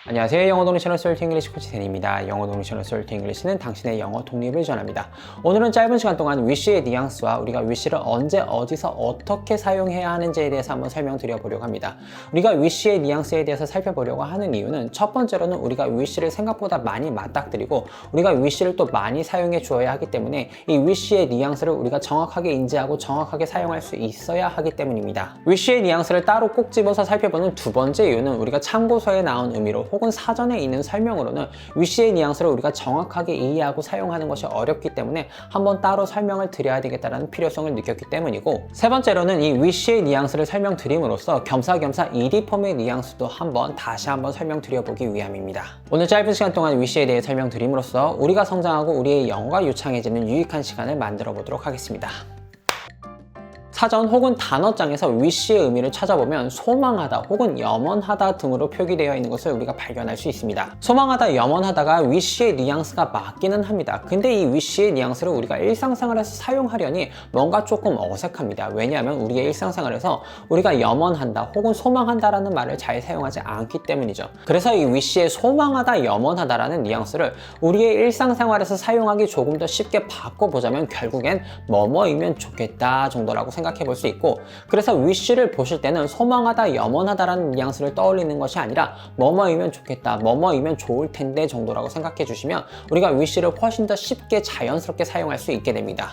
안녕하세요. 영어 독립 채널 솔트 잉글리시 코치 댄입니다. 영어 독립 채널 솔트 잉글리시는 당신의 영어 독립을 전합니다. 오늘은 짧은 시간 동안 wish의 뉘앙스와 우리가 wish를 언제 어디서 어떻게 사용해야 하는지에 대해서 한번 설명드려 보려고 합니다. 우리가 wish의 뉘앙스에 대해서 살펴보려고 하는 이유는 첫 번째로는 우리가 wish를 생각보다 많이 맞닥뜨리고 우리가 wish를 또 많이 사용해 주어야 하기 때문에 이 wish의 뉘앙스를 우리가 정확하게 인지하고 정확하게 사용할 수 있어야 하기 때문입니다. wish의 뉘앙스를 따로 꼭 집어서 살펴보는 두 번째 이유는 우리가 참고서에 나온 의미로 혹은 사전에 있는 설명으로는 wish의 뉘앙스를 우리가 정확하게 이해하고 사용하는 것이 어렵기 때문에 한번 따로 설명을 드려야 되겠다는 필요성을 느꼈기 때문이고, 세 번째로는 이 wish의 뉘앙스를 설명드림으로써 겸사겸사 ed 폼의 뉘앙스도 다시 한번 설명드려보기 위함입니다. 오늘 짧은 시간 동안 wish에 대해 설명드림으로써 우리가 성장하고 우리의 영어가 유창해지는 유익한 시간을 만들어 보도록 하겠습니다. 사전 혹은 단어장에서 wish의 의미를 찾아보면 소망하다 혹은 염원하다 등으로 표기되어 있는 것을 우리가 발견할 수 있습니다. 소망하다, 염원하다가 wish의 뉘앙스가 맞기는 합니다. 근데 이 wish의 뉘앙스를 우리가 일상생활에서 사용하려니 뭔가 조금 어색합니다. 왜냐하면 우리의 일상생활에서 우리가 염원한다 혹은 소망한다라는 말을 잘 사용하지 않기 때문이죠. 그래서 이 wish의 소망하다, 염원하다라는 뉘앙스를 우리의 일상생활에서 사용하기 조금 더 쉽게 바꿔보자면 결국엔 뭐뭐이면 좋겠다 정도라고 생각해 볼 수 있고, 그래서 wish를 보실 때는 소망하다, 염원하다라는 뉘앙스를 떠올리는 것이 아니라 뭐뭐이면 좋겠다, 뭐뭐이면 좋을 텐데 정도라고 생각해 주시면 우리가 wish를 훨씬 더 쉽게 자연스럽게 사용할 수 있게 됩니다.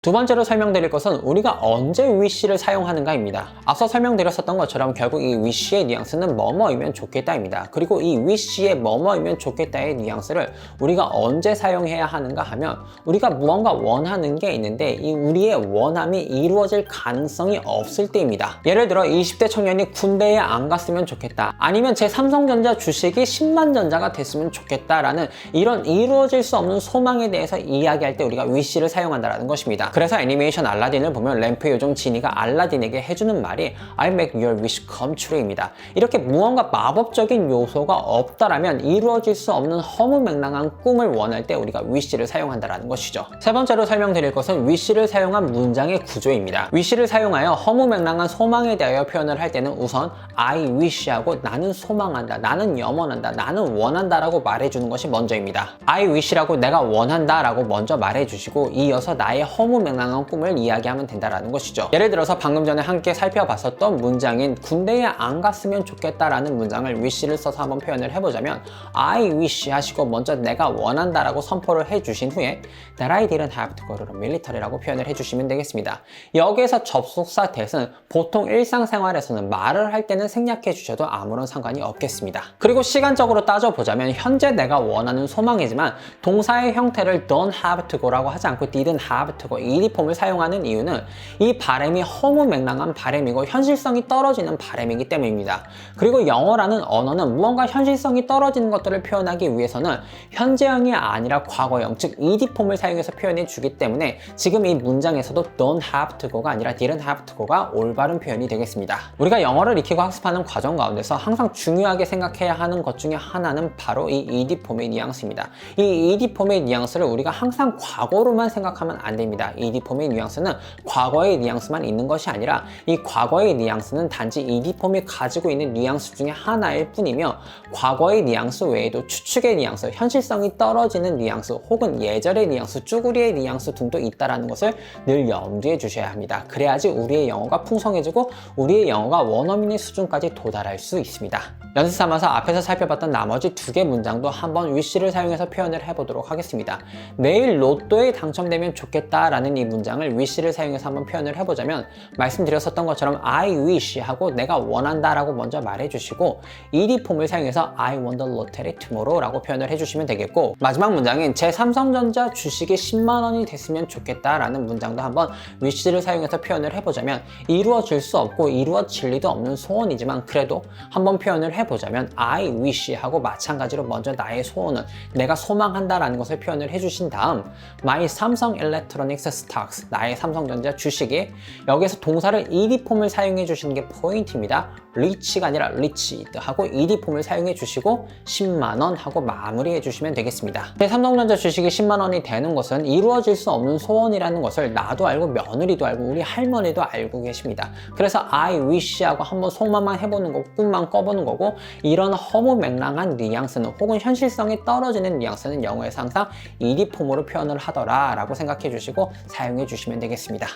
두 번째로 설명드릴 것은 우리가 언제 wish를 사용하는가입니다. 앞서 설명드렸었던 것처럼 결국 이 wish의 뉘앙스는 뭐뭐이면 좋겠다입니다. 그리고 이 wish의 뭐뭐이면 좋겠다의 뉘앙스를 우리가 언제 사용해야 하는가 하면 우리가 무언가 원하는 게 있는데 이 우리의 원함이 이루어질 가능성이 없을 때입니다. 예를 들어 20대 청년이 군대에 안 갔으면 좋겠다, 아니면 제 삼성전자 주식이 10만 전자가 됐으면 좋겠다라는 이런 이루어질 수 없는 소망에 대해서 이야기할 때 우리가 wish를 사용한다는 것입니다. 그래서 애니메이션 알라딘을 보면 램프의 요정 지니가 알라딘에게 해주는 말이 I make your wish come true입니다. 이렇게 무언가 마법적인 요소가 없다라면 이루어질 수 없는 허무맹랑한 꿈을 원할 때 우리가 wish를 사용한다는 것이죠. 세 번째로 설명드릴 것은 wish를 사용한 문장의 구조입니다. wish를 사용하여 허무맹랑한 소망에 대하여 표현을 할 때는 우선 I wish하고 나는 소망한다, 나는 염원한다, 나는 원한다 라고 말해주는 것이 먼저입니다. I wish라고 내가 원한다 라고 먼저 말해주시고 이어서 나의 허무맹랑한 꿈을 이야기하면 된다는 것이죠. 예를 들어서 방금 전에 함께 살펴봤었던 문장인 군대에 안 갔으면 좋겠다라는 문장을 wish를 써서 한번 표현을 해보자면 I wish 하시고 먼저 내가 원한다 라고 선포를 해주신 후에 That I didn't have to go to the military 라고 표현을 해주시면 되겠습니다. 여기에서 접속사 that은 보통 일상생활에서는 말을 할 때는 생략해 주셔도 아무런 상관이 없겠습니다. 그리고 시간적으로 따져보자면 현재 내가 원하는 소망이지만 동사의 형태를 don't have to go 라고 하지 않고 didn't have to go, ed 폼을 사용하는 이유는 이 바램이 허무맹랑한 바램이고 현실성이 떨어지는 바램이기 때문입니다. 그리고 영어라는 언어는 무언가 현실성이 떨어지는 것들을 표현하기 위해서는 현재형이 아니라 과거형, 즉 ed 폼을 사용해서 표현해 주기 때문에 지금 이 문장에서도 don't have to go가 아니라 didn't have to go가 올바른 표현이 되겠습니다. 우리가 영어를 익히고 학습하는 과정 가운데서 항상 중요하게 생각해야 하는 것 중에 하나는 바로 이 ed 폼의 뉘앙스입니다. 이 ed 폼의 뉘앙스를 우리가 항상 과거로만 생각하면 안 됩니다. ed 폼의 뉘앙스는 과거의 뉘앙스만 있는 것이 아니라 이 과거의 뉘앙스는 단지 ed 폼이 가지고 있는 뉘앙스 중에 하나일 뿐이며 과거의 뉘앙스 외에도 추측의 뉘앙스, 현실성이 떨어지는 뉘앙스 혹은 예절의 뉘앙스, 쭈구리의 뉘앙스 등도 있다는 것을 늘 염두에 주셔야 합니다. 그래야지 우리의 영어가 풍성해지고 우리의 영어가 원어민의 수준까지 도달할 수 있습니다. 연습 삼아서 앞에서 살펴봤던 나머지 두 개 문장도 한번 wish를 사용해서 표현을 해보도록 하겠습니다. 내일 로또에 당첨되면 좋겠다라는 이 문장을 wish를 사용해서 한번 표현을 해보자면 말씀드렸었던 것처럼 I wish 하고 내가 원한다 라고 먼저 말해주시고 ed 폼을 사용해서 I want the lottery tomorrow 라고 표현을 해주시면 되겠고, 마지막 문장인 제 삼성전자 주식이 10만 원이 됐으면 좋겠다 라는 문장도 한번 wish를 사용해서 표현을 해보자면 이루어질 수 없고 이루어질 리도 없는 소원이지만 그래도 한번 표현을 해보자면 I wish 하고 마찬가지로 먼저 나의 소원은 내가 소망한다 라는 것을 표현을 해주신 다음 My Samsung Electronics Stocks, 나의 삼성전자 주식이, 여기서 동사를 ed 폼을 사용해 주시는 게 포인트입니다. 리치가 아니라 리치드 하고 ed 폼을 사용해 주시고 10만원 하고 마무리해 주시면 되겠습니다. 제 삼성전자 주식이 10만원이 되는 것은 이루어질 수 없는 소원이라는 것을 나도 알고 며느리도 알고 우리 할머니도 알고 계십니다. 그래서 I wish 하고 한번 속마만 해보는 거고 꿈만 꿔보는 거고, 이런 허무맹랑한 뉘앙스는 혹은 현실성이 떨어지는 뉘앙스는 영어에서 항상 ed 폼으로 표현을 하더라 라고 생각해 주시고 사용해 주시면 되겠습니다.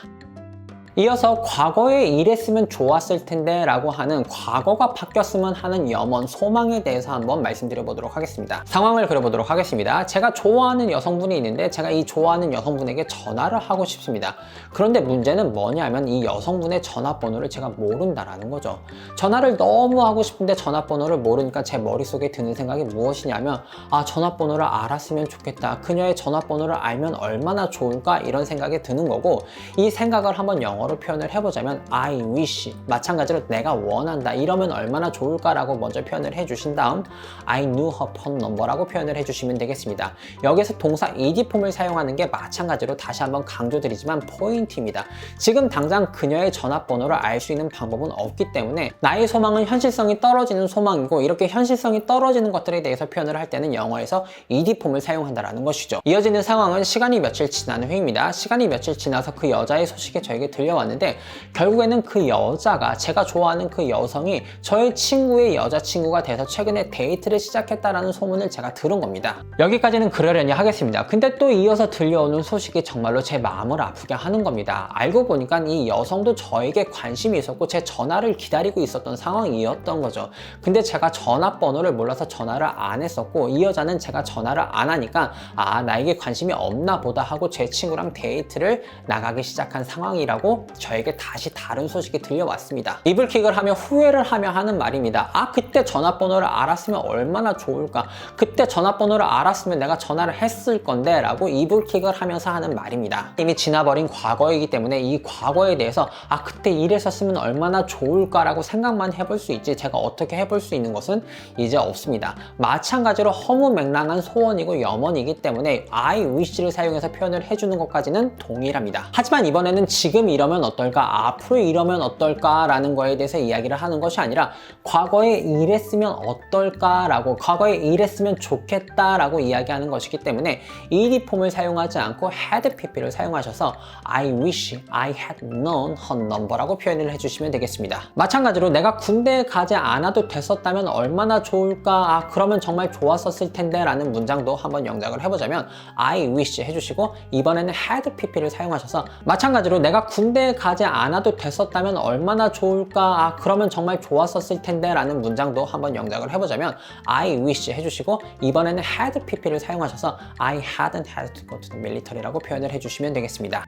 이어서 과거에 이랬으면 좋았을 텐데 라고 하는 과거가 바뀌었으면 하는 염원, 소망에 대해서 한번 말씀드려 보도록 하겠습니다. 상황을 그려보도록 하겠습니다. 제가 좋아하는 여성분이 있는데 제가 이 좋아하는 여성분에게 전화를 하고 싶습니다. 그런데 문제는 뭐냐면 이 여성분의 전화번호를 제가 모른다라는 거죠. 전화를 너무 하고 싶은데 전화번호를 모르니까 제 머릿속에 드는 생각이 무엇이냐면, 아, 전화번호를 알았으면 좋겠다. 그녀의 전화번호를 알면 얼마나 좋을까, 이런 생각이 드는 거고, 이 생각을 한번 영어로 표현을 해보자면 I wish, 마찬가지로 내가 원한다, 이러면 얼마나 좋을까라고 먼저 표현을 해주신 다음 I knew her phone number라고 표현을 해주시면 되겠습니다. 여기서 동사 ed 폼을 사용하는 게 마찬가지로 다시 한번 강조드리지만 포인트입니다. 지금 당장 그녀의 전화번호를 알 수 있는 방법은 없기 때문에 나의 소망은 현실성이 떨어지는 소망이고, 이렇게 현실성이 떨어지는 것들에 대해서 표현을 할 때는 영어에서 ed 폼을 사용한다라는 것이죠. 이어지는 상황은 시간이 며칠 지난 후입니다. 시간이 며칠 지나서 그 여자의 소식이 저에게 들려왔는데, 결국에는 그 여자가, 제가 좋아하는 그 여성이 저의 친구의 여자친구가 돼서 최근에 데이트를 시작했다라는 소문을 제가 들은 겁니다. 여기까지는 그러려니 하겠습니다. 근데 또 이어서 들려오는 소식이 정말로 제 마음을 아프게 하는 겁니다. 알고 보니까 이 여성도 저에게 관심이 있었고 제 전화를 기다리고 있었던 상황이었던 거죠. 근데 제가 전화번호를 몰라서 전화를 안 했었고, 이 여자는 제가 전화를 안 하니까 아, 나에게 관심이 없나 보다 하고 제 친구랑 데이트를 나가기 시작한 상황이라고 저에게 다시 다른 소식이 들려왔습니다. 이불킥을 하며 후회를 하며 하는 말입니다. 아, 그때 전화번호를 알았으면 얼마나 좋을까, 그때 전화번호를 알았으면 내가 전화를 했을 건데 라고 이불킥을 하면서 하는 말입니다. 이미 지나버린 과거이기 때문에 이 과거에 대해서 아, 그때 이랬었으면 얼마나 좋을까 라고 생각만 해볼 수 있지, 제가 어떻게 해볼 수 있는 것은 이제 없습니다. 마찬가지로 허무맹랑한 소원이고 염원이기 때문에 I wish를 사용해서 표현을 해주는 것까지는 동일합니다. 하지만 이번에는 지금 이러면 어떨까, 앞으로 이러면 어떨까 라는 거에 대해서 이야기를 하는 것이 아니라 과거에 이랬으면 어떨까 라고, 과거에 이랬으면 좋겠다 라고 이야기하는 것이기 때문에 ed 폼을 사용하지 않고 had pp를 사용하셔서 I wish I had known her number 라고 표현을 해주시면 되겠습니다. 마찬가지로 내가 군대에 가지 않아도 됐었다면 얼마나 좋을까, 아, 그러면 정말 좋았었을 텐데 라는 문장도 한번 영작을 해보자면 I wish 해주시고 이번에는 had pp를 사용하셔서 마찬가지로 내가 군대에 가지 않아도 됐었다면 얼마나 좋을까, 아, 그러면 정말 좋았었을 텐데 라는 문장도 한번 영작을 해보자면 I wish 해주시고 이번에는 had pp를 사용하셔서 I hadn't had to go to the military라고 표현을 해주시면 되겠습니다.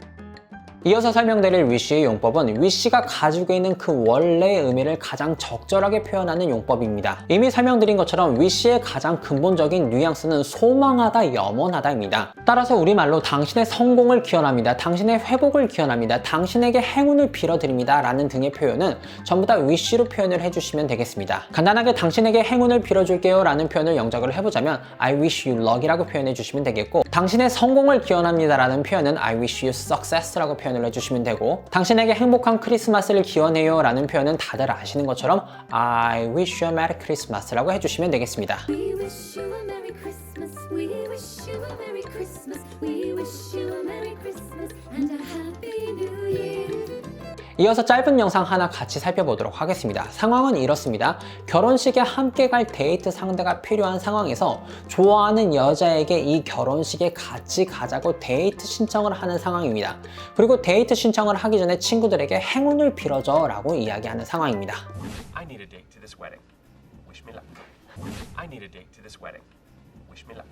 이어서 설명드릴 wish의 용법은 wish가 가지고 있는 그 원래의 의미를 가장 적절하게 표현하는 용법입니다. 이미 설명드린 것처럼 wish의 가장 근본적인 뉘앙스는 소망하다, 염원하다입니다. 따라서 우리말로 당신의 성공을 기원합니다, 당신의 회복을 기원합니다, 당신에게 행운을 빌어드립니다 라는 등의 표현은 전부 다 wish로 표현을 해주시면 되겠습니다. 간단하게 당신에게 행운을 빌어줄게요 라는 표현을 영작을 해보자면 I wish you luck 이라고 표현해 주시면 되겠고, 당신의 성공을 기원합니다 라는 표현은 I wish you success 라고 표현을 해주시면 되고, 당신에게 행복한 크리스마스를 기원해요 라는 표현은 다들 아시는 것처럼 I wish you a Merry Christmas 라고 해주시면 되겠습니다. We wish you a Merry Christmas. We wish you a Merry Christmas. We wish you a Merry Christmas and a Happy New Year. 이어서 짧은 영상 하나 같이 살펴보도록 하겠습니다. 상황은 이렇습니다. 결혼식에 함께 갈 데이트 상대가 필요한 상황에서 좋아하는 여자에게 이 결혼식에 같이 가자고 데이트 신청을 하는 상황입니다. 그리고 데이트 신청을 하기 전에 친구들에게 행운을 빌어줘 라고 이야기하는 상황입니다. I need a date to this wedding. Wish me luck. I need a date to this wedding. Wish me luck.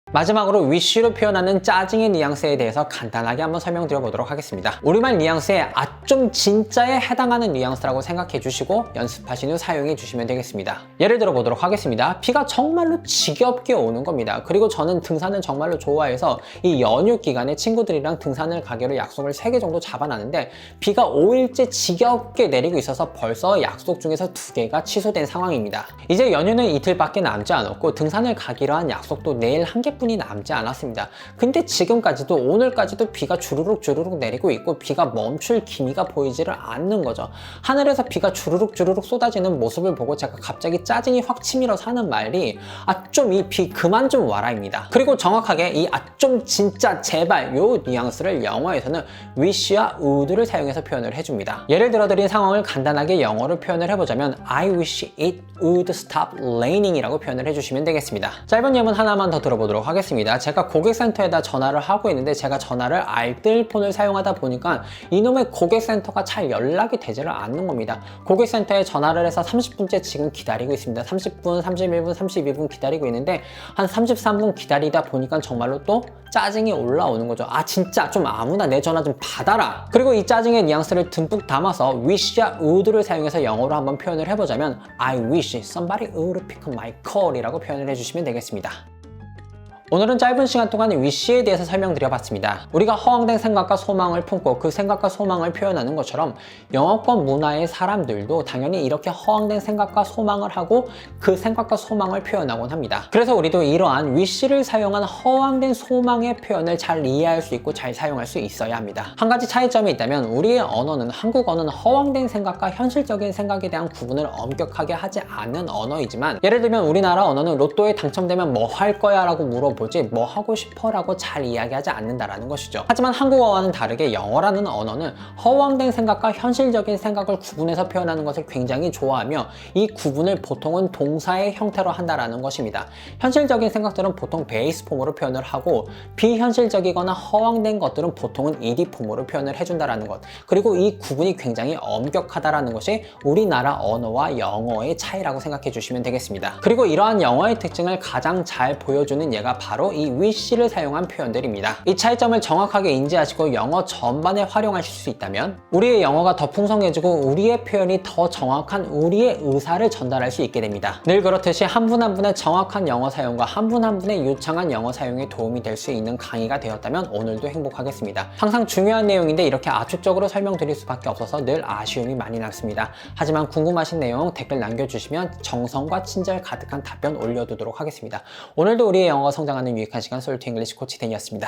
마지막으로 wish로 표현하는 짜증의 뉘앙스에 대해서 간단하게 한번 설명드려 보도록 하겠습니다. 우리말 뉘앙스에 좀 진짜에 해당하는 뉘앙스라고 생각해 주시고 연습하신 후 사용해 주시면 되겠습니다. 예를 들어 보도록 하겠습니다. 비가 정말로 지겹게 오는 겁니다. 그리고 저는 등산을 정말로 좋아해서 이 연휴 기간에 친구들이랑 등산을 가기로 약속을 3개 정도 잡아놨는데 비가 5일째 지겹게 내리고 있어서 벌써 약속 중에서 2개가 취소된 상황입니다. 이제 연휴는 이틀밖에 남지 않았고 등산을 가기로 한 약속도 내일 한 개 30분이 남지 않았습니다. 근데 지금까지도 오늘까지도 비가 주르륵 내리고 있고 비가 멈출 기미가 보이지를 않는 거죠. 하늘에서 비가 주르륵 쏟아지는 모습을 보고 제가 갑자기 짜증이 확 치밀어서 하는 말이 좀 이 비 그만 좀 와라입니다. 그리고 정확하게 이 좀 진짜 제발 요 뉘앙스를 영어에서는 wish와 would를 사용해서 표현을 해줍니다. 예를 들어드린 상황을 간단하게 영어로 표현을 해보자면 I wish it would stop raining 이라고 표현을 해주시면 되겠습니다. 짧은 예문 하나만 더 들어보도록 하겠습니다. 제가 고객센터에다 전화를 하고 있는데 제가 전화를 알뜰폰을 사용하다 보니까 이놈의 고객센터가 잘 연락이 되지를 않는 겁니다. 고객센터에 전화를 해서 30분째 지금 기다리고 있습니다. 30분, 31분, 32분 기다리고 있는데 한 33분 기다리다 보니까 정말로 또 짜증이 올라오는 거죠. 진짜 좀 아무나 내 전화 좀 받아라. 그리고 이 짜증의 뉘앙스를 듬뿍 담아서 wish와 would를 사용해서 영어로 한번 표현을 해보자면 I wish somebody would pick my call 이라고 표현을 해주시면 되겠습니다. 오늘은 짧은 시간 동안 wish에 대해서 설명드려봤습니다. 우리가 허황된 생각과 소망을 품고 그 생각과 소망을 표현하는 것처럼 영어권 문화의 사람들도 당연히 이렇게 허황된 생각과 소망을 하고 그 생각과 소망을 표현하곤 합니다. 그래서 우리도 이러한 wish를 사용한 허황된 소망의 표현을 잘 이해할 수 있고 잘 사용할 수 있어야 합니다. 한 가지 차이점이 있다면 우리의 언어는 한국어는 허황된 생각과 현실적인 생각에 대한 구분을 엄격하게 하지 않는 언어이지만 예를 들면 우리나라 언어는 로또에 당첨되면 뭐 할 거야 라고 물어보지 뭐 하고 싶어 라고 잘 이야기하지 않는다라는 것이죠. 하지만 한국어와는 다르게 영어라는 언어는 허황된 생각과 현실적인 생각을 구분해서 표현하는 것을 굉장히 좋아하며 이 구분을 보통은 동사의 형태로 한다라는 것입니다. 현실적인 생각들은 보통 베이스 폼으로 표현을 하고 비현실적이거나 허황된 것들은 보통은 ed 폼으로 표현을 해준다라는 것, 그리고 이 구분이 굉장히 엄격하다라는 것이 우리나라 언어와 영어의 차이라고 생각해 주시면 되겠습니다. 그리고 이러한 영어의 특징을 가장 잘 보여주는 예가 바로 이 wish를 사용한 표현들입니다. 이 차이점을 정확하게 인지하시고 영어 전반에 활용하실 수 있다면 우리의 영어가 더 풍성해지고 우리의 표현이 더 정확한 우리의 의사를 전달할 수 있게 됩니다. 늘 그렇듯이 한 분 한 분의 정확한 영어 사용과 한 분 한 분의 유창한 영어 사용에 도움이 될 수 있는 강의가 되었다면 오늘도 행복하겠습니다. 항상 중요한 내용인데 이렇게 압축적으로 설명드릴 수밖에 없어서 늘 아쉬움이 많이 남습니다. 하지만 궁금하신 내용 댓글 남겨주시면 정성과 친절 가득한 답변 올려두도록 하겠습니다. 오늘도 우리의 영어 성장하는 유익한 시간 솔트 잉글리시 코치 댄이었습니다.